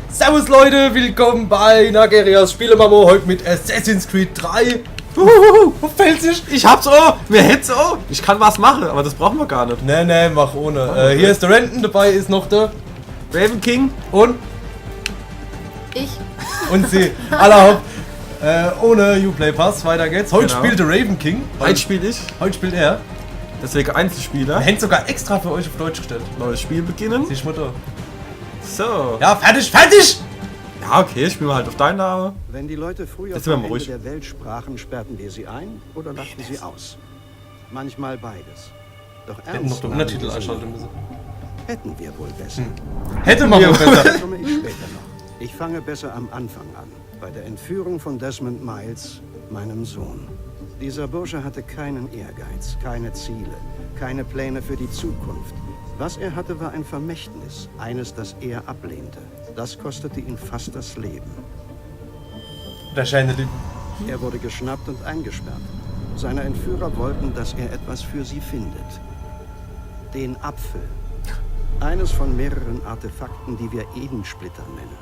Servus Leute, willkommen bei Nagerias Spielemamo, heute mit Assassin's Creed 3. Wo fällt's nicht? Ich hab's auch! Mir hätt's auch! Ich kann was machen, aber das brauchen wir gar nicht. Nee, mach ohne. Hier ist der Renton, dabei ist noch der Raven King und Ich. und sie. Alle ohne Uplay Pass, weiter geht's. Heute Genau. spielt der Raven King. Heute spiele ich, Heute spielt er. deswegen Er Einzelspieler. hängt sogar extra für euch auf Deutsch gestellt. Neues Spiel beginnen. Die Mutter. So. Ja, fertig! Ja, okay, spielen wir halt auf deinen Namen. Wenn die Leute früher Jetzt sind wir vom mal Ende ruhig. der Welt sprachen, sperrten wir sie ein oder lachten sie aus. Manchmal beides. Doch Hätten noch ernst den nahmen Untertitel wir sie einschalten nie. müssen. Hätten wir wohl besser. Hätte man wohl besser. Komme ich später noch. Ich fange besser am Anfang an. Bei der Entführung von Desmond Miles, meinem Sohn. Dieser Bursche hatte keinen Ehrgeiz, keine Ziele, keine Pläne für die Zukunft. Was er hatte, war ein Vermächtnis, eines, das er ablehnte. Das kostete ihn fast das Leben. Der scheint die. Er wurde geschnappt und eingesperrt. Seine Entführer wollten, dass er etwas für sie findet. Den Apfel. Eines von mehreren Artefakten, die wir Edensplitter nennen.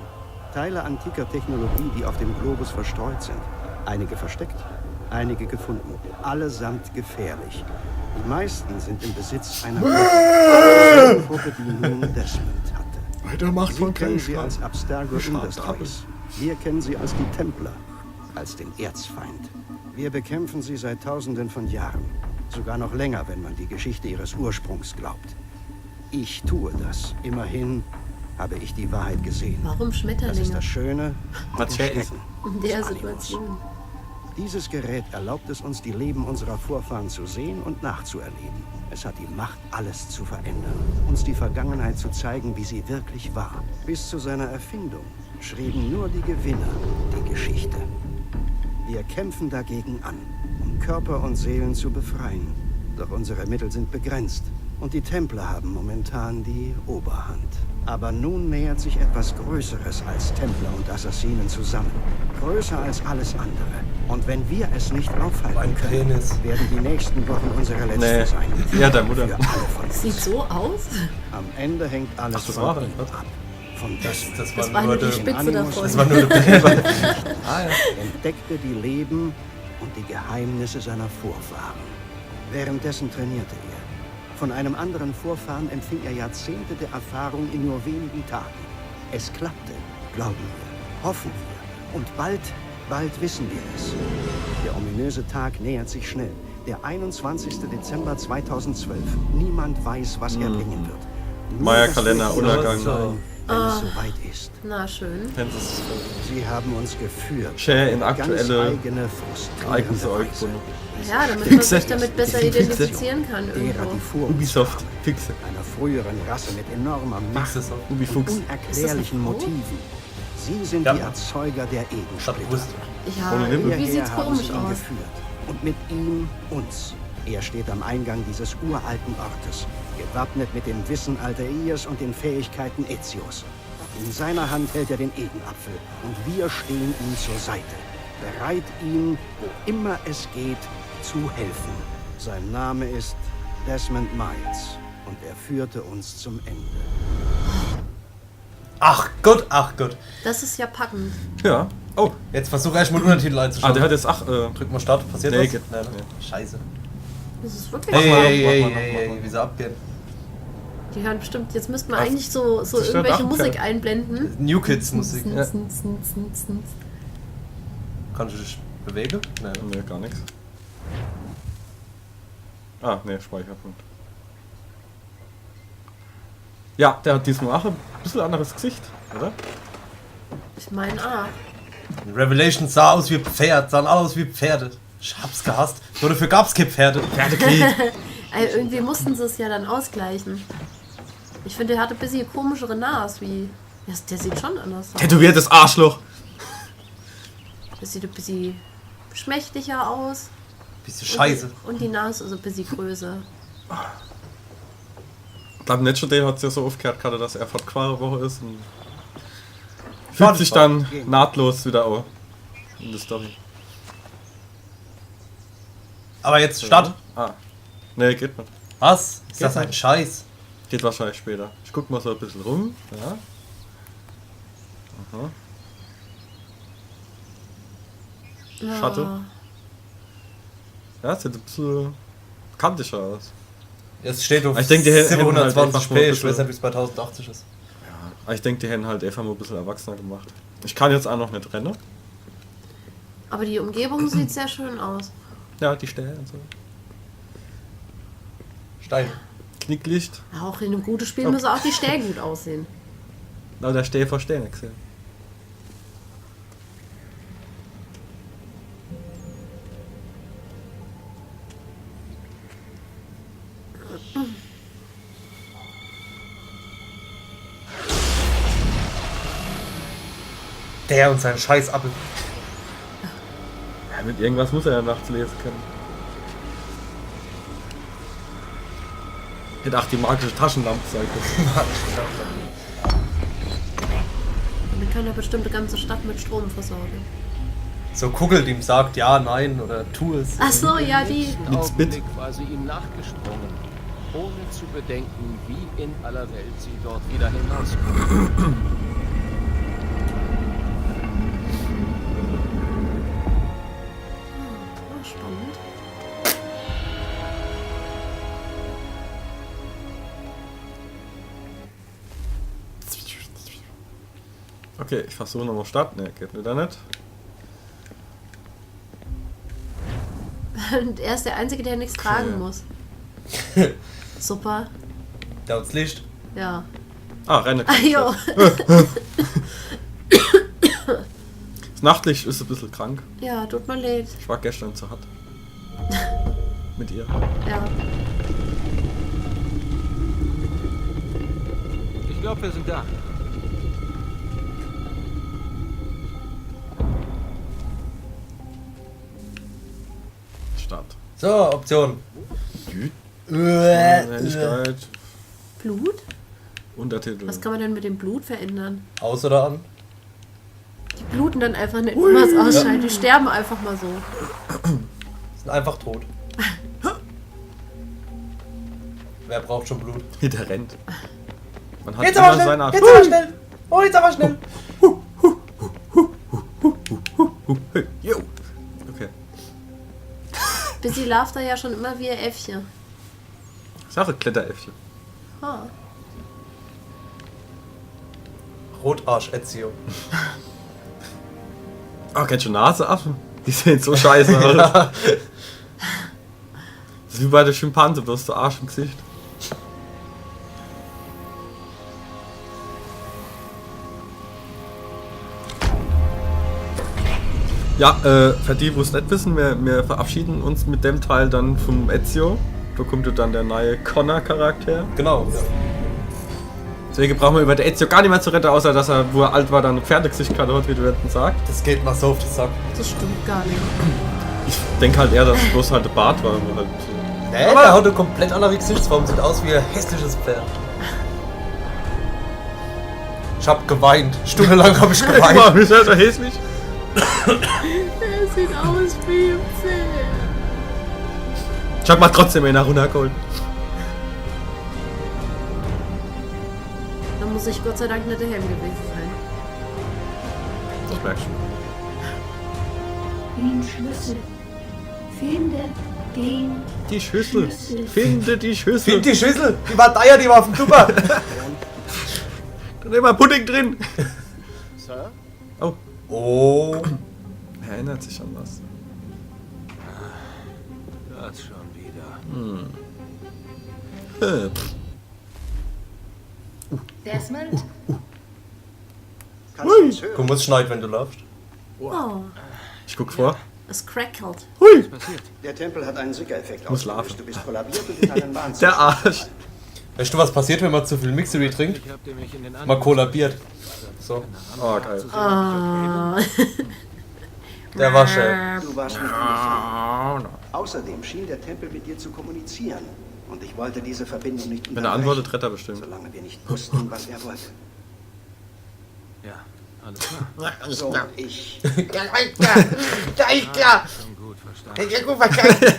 Teile antiker Technologie, die auf dem Globus verstreut sind. Einige versteckt, einige gefunden. Allesamt gefährlich. Die meisten sind im Besitz einer Gruppe, die nun Desmond hatte. Weitermacht Sie kennen sie als Abstergo Industries. Wir kennen sie als die Templer, als den Erzfeind. Wir bekämpfen sie seit Tausenden von Jahren. Sogar noch länger, wenn man die Geschichte ihres Ursprungs glaubt. Ich tue das. Immerhin habe ich die Wahrheit gesehen. Warum Das ist Schmetterlinge? das Schöne und Was der ist? Schrecken In der des Animus. Situation. Dieses Gerät erlaubt es uns, die Leben unserer Vorfahren zu sehen und nachzuerleben. Es hat die Macht, alles zu verändern. Uns die Vergangenheit zu zeigen, wie sie wirklich war. Bis zu seiner Erfindung schrieben nur die Gewinner die Geschichte. Wir kämpfen dagegen an, um Körper und Seelen zu befreien. Doch unsere Mittel sind begrenzt. Und die Templer haben momentan die Oberhand. Aber nun nähert sich etwas Größeres als Templer und Assassinen zusammen. Größer als alles andere. Und wenn wir es nicht aufhalten Mein können, Penis. werden die nächsten Wochen unsere letzten Nee. sein. Ja, deine Mutter. Für alle von uns. Sieht so aus? Am Ende hängt alles Ach, das von war er, ihm was? ab. Von Desmond. Das war nur die Spitze Animus davon. Das war nur der Entdeckte die Leben und die Geheimnisse seiner Vorfahren. Währenddessen trainierte er. Von einem anderen Vorfahren empfing er Jahrzehnte der Erfahrung in nur wenigen Tagen. Es klappte, glauben wir, hoffen wir. Und bald wissen wir es. Der ominöse Tag nähert sich schnell. Der 21. Dezember 2012. Niemand weiß, was er bringen wird. Nur, Maya-Kalender, dass wir hier Untergang. sein, wenn es soweit ist. Na schön. Sie haben uns geführt. Share in Ganz aktuelle eigene, frustrierende Ereignisse euch. Weise. Ja, damit man Fixe. sich damit besser Fixe. identifizieren kann Derer, irgendwo. die vor uns Ubisoft, waren. Fixe. Einer früheren Rasse mit enormer Macht Fix ist und auch. Ubifuchs. unerklärlichen Ist das ein Motiven. Sie sind Ja. die Erzeuger der Statt Edensplitter. gewusst. Ja, Ohne Nippel. irgendwie sieht's haben komisch sie ihn aus. geführt. Und mit ihm uns. Er steht am Eingang dieses uralten Ortes, gewappnet mit dem Wissen Altairs und den Fähigkeiten Ezios. In seiner Hand hält er den Edenapfel und wir stehen ihm zur Seite, bereit ihm, wo immer es geht, zu helfen. Sein Name ist Desmond Miles und er führte uns zum Ende. Ach Gott. Das ist ja packend. Ja. Oh, Jetzt versuch erstmal den Untertitel der einzuschalten. hat jetzt Drück mal Start, passiert Nee, was? geht. Nein, Scheiße. Das ist wirklich Hey, wie sie abgehen. Die hören bestimmt, jetzt müssten wir eigentlich so Zerstört irgendwelche Achtfeld. Musik einblenden. New Kids Musik. Ja. Hm. Kannst du dich bewegen? Nein. Nee, gar nichts. Ah, nee, Speicherpunkt. Ja, der hat diesmal auch ein bisschen anderes Gesicht, oder? Ich meine, Revelation sah aus wie Pferd, sahen alle aus wie Pferde. Ich hab's gehasst. Nur dafür gab's keine Pferde. Pferdekrieg. also irgendwie mussten sie es ja dann ausgleichen. Ich finde, der hatte ein bisschen komischere Nase wie. Ja, der sieht schon anders aus. Tätowiertes Arschloch! Der sieht ein bisschen schmächtiger aus. Bisschen scheiße. Und die Nase ist ein bisschen größer. Ich glaube, Natural Day hat es ja so oft gehört, dass er fortgefahren Woche ist. Und fügt sich dann nahtlos wieder auch in die Story. Aber jetzt Start. Ah. Ne, geht nicht. Was? Ist Geht das ein nicht. Scheiß? Geht wahrscheinlich später. Ich guck mal so ein bisschen rum. Ja. Aha. Ja. Schatte. Ja, sieht ein bisschen kantischer aus. Es steht auf Ich denke, die hätten halt einfach 720p. mal ein Ich weiß bisschen- nicht, wie es bei 1080 ist. Aber ich denke, die hätten halt einfach mal ein bisschen erwachsener gemacht. Ich kann jetzt auch noch nicht rennen. Aber die Umgebung sieht sehr schön aus. Ja, die Stelle und so. Stein. Knicklicht. Ja, auch in einem guten Spiel müssen auch die Stellen gut aussehen. Na, der Stell vor Stellen gesehen. Der und sein scheiß Apfel. Ja, mit irgendwas muss er ja nachts lesen können. Hätte auch die magische Taschenlampe sein können. Wir können ja bestimmt die ganze Stadt mit Strom versorgen. So Kugel, die ihm sagt, ja, nein oder tu es. Ach so, ja, die. Im Mit Spit. Augenblick war sie ihm nachgesprungen, ohne zu bedenken, wie in aller Welt sie dort wieder hinauskommt. Oh, spannend. Okay, ich versuche nochmal Start. Ne, geht wieder nicht. Und er ist der Einzige, der nichts tragen muss. Super. Da uns Licht. Ja. Ah, Renne. Ah, jo. Das Nachtlicht ist ein bisschen krank. Ja, tut mir leid. Ich war gestern zu hart. Mit ihr. Ja. Ich glaube, wir sind da. Start. So, Option. Helligkeit. Blut? Untertitel. Was kann man denn mit dem Blut verändern? Aus oder an? Die bluten dann einfach nicht, wenn man es ausschaltet. Die sterben einfach mal so. Sind einfach tot. Wer braucht schon Blut? Der rennt. Man hat Jetzt immer aber schnell! seine Art. Jetzt aber schnell! Oh, jetzt aber schnell! Hey, yo. Okay. Busy lauft da ja schon immer wie ein Äffchen. Sache Kletteräffchen. Ha. Rotarsch Ezio. Oh, kennst du Naseaffen? Die sehen so scheiße aus. Das ist wie bei der Schimpanse, bloß der Arsch im Gesicht. Ja, für die, wo es nicht wissen, wir verabschieden uns mit dem Teil dann vom Ezio. Da kommt ja dann der neue Connor-Charakter. Genau. Ja. Deswegen brauchen wir über den Ezio gar nicht mehr zu retten, außer dass er, wo er alt war, dann ein Pferdegesicht gehabt hat, wie du hinten sagst. Das geht mal so auf den Sack. Das stimmt gar nicht. Ich denke halt eher, dass es bloß halt der Bart war. Wo halt Nee, der hat eine komplett andere Gesichtsform. Sieht aus wie ein hässliches Pferd. Ich hab geweint. Stundenlang hab ich Guck mal, geweint. wie ist er so hässlich? Er sieht aus wie ein Pferd. Ich hab mal trotzdem einen runtergeholt. Da muss ich Gott sei Dank nicht der Helm gewesen sein. Das merkst du. Den Schlüssel. Finde den Die Schüssel. Schlüssel. Finde die Schüssel. Find die Schüssel. Die war da ja, die war auf dem Tupper. Da ist immer Pudding drin. Sir? Oh, Oh. er erinnert sich an was. Das schon wieder. Desmond? Kannst du uns hören? Du musst schneiden, wenn du laufst. Oh, Ich guck vor. es crackelt. Hui. Passiert. Der Tempel hat einen Sicker-Effekt Muss ausgelöst. laufen. Du bist kollabiert und in einen Wahnsinn. Der Arsch. Weißt du, was passiert, wenn man zu viel Mixery trinkt? Ich hab dir mich in den Man kollabiert. So. Oh, geil. Ah. Der war schön. Du warst nicht richtig. Außerdem schien der Tempel mit dir zu kommunizieren. Und ich wollte diese Verbindung nicht Wenn er antwortet, rettet er bestimmt. solange wir nicht wussten, was er wollte. Ja. Alles klar. So, ich. Schon gut, verstanden. Ja, gut, wahrscheinlich.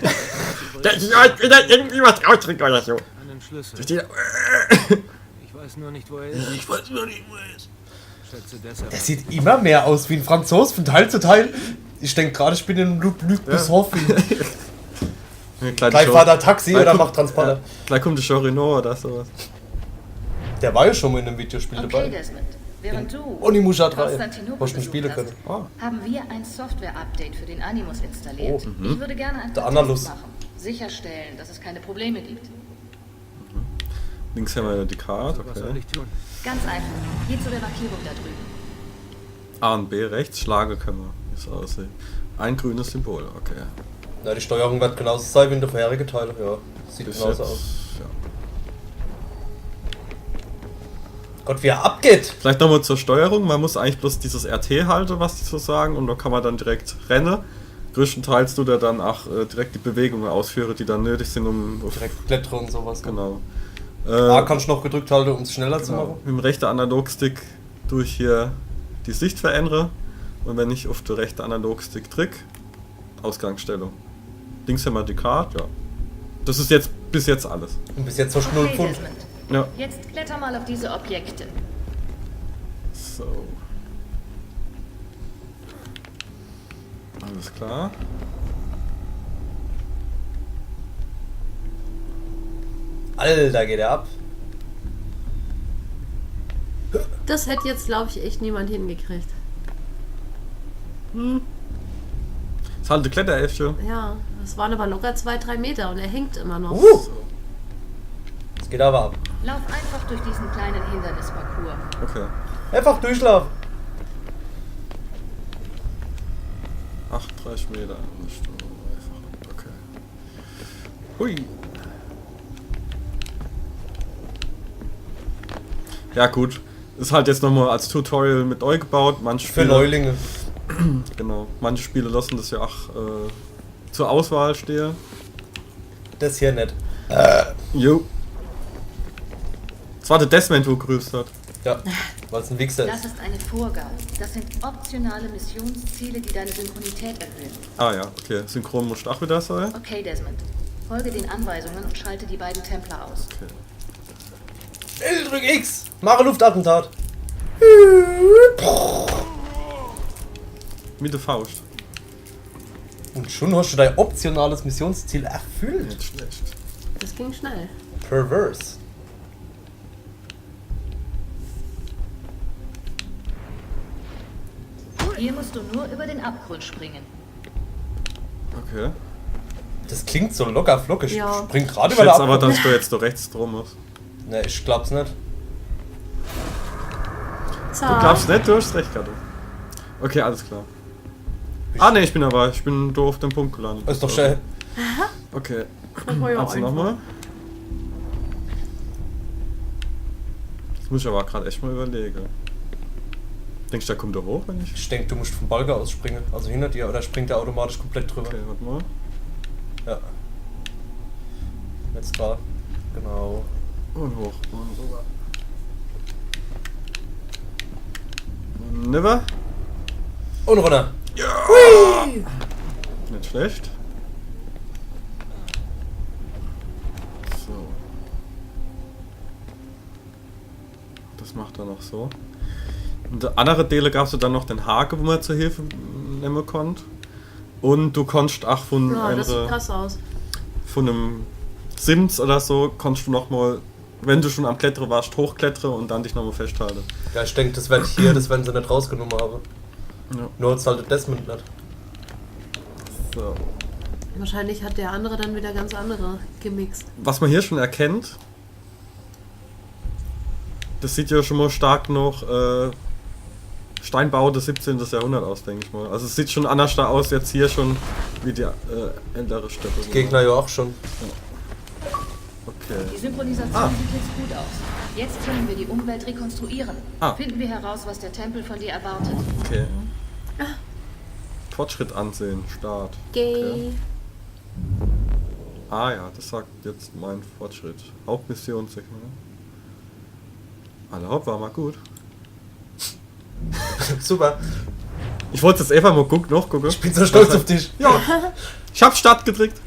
Da ist wieder irgendwie was rausdrücken oder so. Einen Schlüssel. Steht Ich weiß nur nicht, wo er ist. Ich weiß nur nicht, wo er ist. Schätze deshalb. Der sieht immer mehr aus wie ein Franzos von Teil zu Teil. Ich denke gerade, ich bin in Luc Besson. Gleich fahrt er Taxi oder macht Transporter. Ja, gleich kommt der Chorino oder sowas. Der war ja schon mal in einem Videospiel Okay, dabei. Desmond. Während du Onimusha 3. Konstantinopel Wo ich schon spielen besucht können. hast, haben wir ein Software-Update für den Animus installiert. Oh, Ich würde gerne ein Der paar Analus. Tests machen. Sicherstellen, dass es keine Probleme gibt. Links haben wir die Karte, Was soll okay. ich tun? Ganz einfach. Geh zu der Markierung da drüben. A und B rechts, Schlage können wir, wie es aussieht. Ein grünes Symbol, okay. Ja, die Steuerung wird genauso sein wie in der vorherigen Teil. Ja, sieht Bis genauso jetzt, aus. ja. Gott, wie er abgeht! Vielleicht nochmal zur Steuerung. Man muss eigentlich bloß dieses RT halten, was die so sagen, und da kann man dann direkt rennen. Größtenteils tut er dann auch direkt die Bewegungen ausführen, die dann nötig sind, um... Direkt Klettere und sowas. Genau. A kannst du noch gedrückt halten, um es schneller zu Genau. machen. Mit dem rechten Analogstick durch hier die Sicht verändere, und wenn ich auf den rechten Analogstick drücke, Ausgangsstellung. Links haben wir die Karte, ja. Das ist jetzt bis jetzt alles. Und bis jetzt hast du 0 Okay, Pfund. Desmond. Ja. Jetzt kletter mal auf diese Objekte. So. Alles klar. Alter, geht er ab. Das hätte jetzt, glaube ich, echt niemand hingekriegt. Das ist halt eine Kletterelfchen. Ja, das waren aber locker 2-3 Meter und er hängt immer noch. Es geht aber ab. Lauf einfach durch diesen kleinen Hindernisparcours. Okay. Einfach durchlaufen. 38 Meter. Okay. Hui. Ja gut. Ist halt jetzt nochmal als Tutorial mit euch gebaut. Manche Für Spiele, Neulinge. Genau. Manche Spiele lassen das ja auch zur Auswahl stehen. Das hier nicht. Jo. Das war der Desmond, wo grüßt hat. Ja, weil es ein Wichser Das ist. ist eine Vorgabe. Das sind optionale Missionsziele, die deine Synchronität erhöhen. Ah ja, okay. Synchron muss auch wieder sein. Okay, Desmond. Folge den Anweisungen und schalte die beiden Templer aus. L, drück X! Mache Luftattentat! Mit der Faust. Und schon hast du dein optionales Missionsziel erfüllt. Nicht schlecht. Das ging schnell. Perverse. Hier musst du nur über den Abgrund springen. Okay. Das klingt so locker flockig. Ja. Spring gerade Ich über der schätze aber, Abgrund. dass du jetzt da rechts drum musst. Ne, ich glaub's nicht. So. Du glaubst nicht, du hast recht, Kato. Okay, alles klar. Ah ne, ich bin da auf dem Punkt gelandet. Ist doch schön. Okay. Das war ja Also einfach. nochmal. Das muss ich aber gerade echt mal überlegen. Denkst du, der kommt da hoch, wenn ich... Ich denke, du musst vom Balken aus springen. Also hinter dir, oder springt der automatisch komplett drüber. Okay, warte mal. Ja. Jetzt da. Genau. Und hoch. Und rüber. Never. Und runter. Nicht schlecht. So. Das macht er noch so. Und der andere Teile gab es dann noch den Haken, wo man zur Hilfe nehmen konnte. Und du konntest auch von, Ja, das sieht krass aus. von einem Sims oder so, konntest du nochmal, wenn du schon am Klettern warst, hochklettern und dann dich nochmal festhalten. Ja, ich denke, das werden hier, das werden sie nicht rausgenommen haben. Ja. Nur jetzt halt der Desmond nicht. So. Wahrscheinlich hat der andere dann wieder ganz andere gemixt. Was man hier schon erkennt, das sieht ja schon mal stark noch Steinbau des 17. Jahrhunderts aus, denke ich mal. Also es sieht schon anders da aus jetzt hier schon wie die ältere Städte. Die Gegner ja auch schon. Die Okay. Synchronisation sieht jetzt gut aus. Jetzt können wir die Umwelt rekonstruieren. Ah. Finden wir heraus, was der Tempel von dir erwartet. Okay. Fortschritt ansehen, Start. Gay. Ah ja, das sagt jetzt mein Fortschritt. Hauptmission, sag mal. Alle Haupt war mal gut. Super. Ich wollte jetzt einfach mal nachgucken. Ich bin so stolz auf dich. Ja, ich hab Start gedrückt.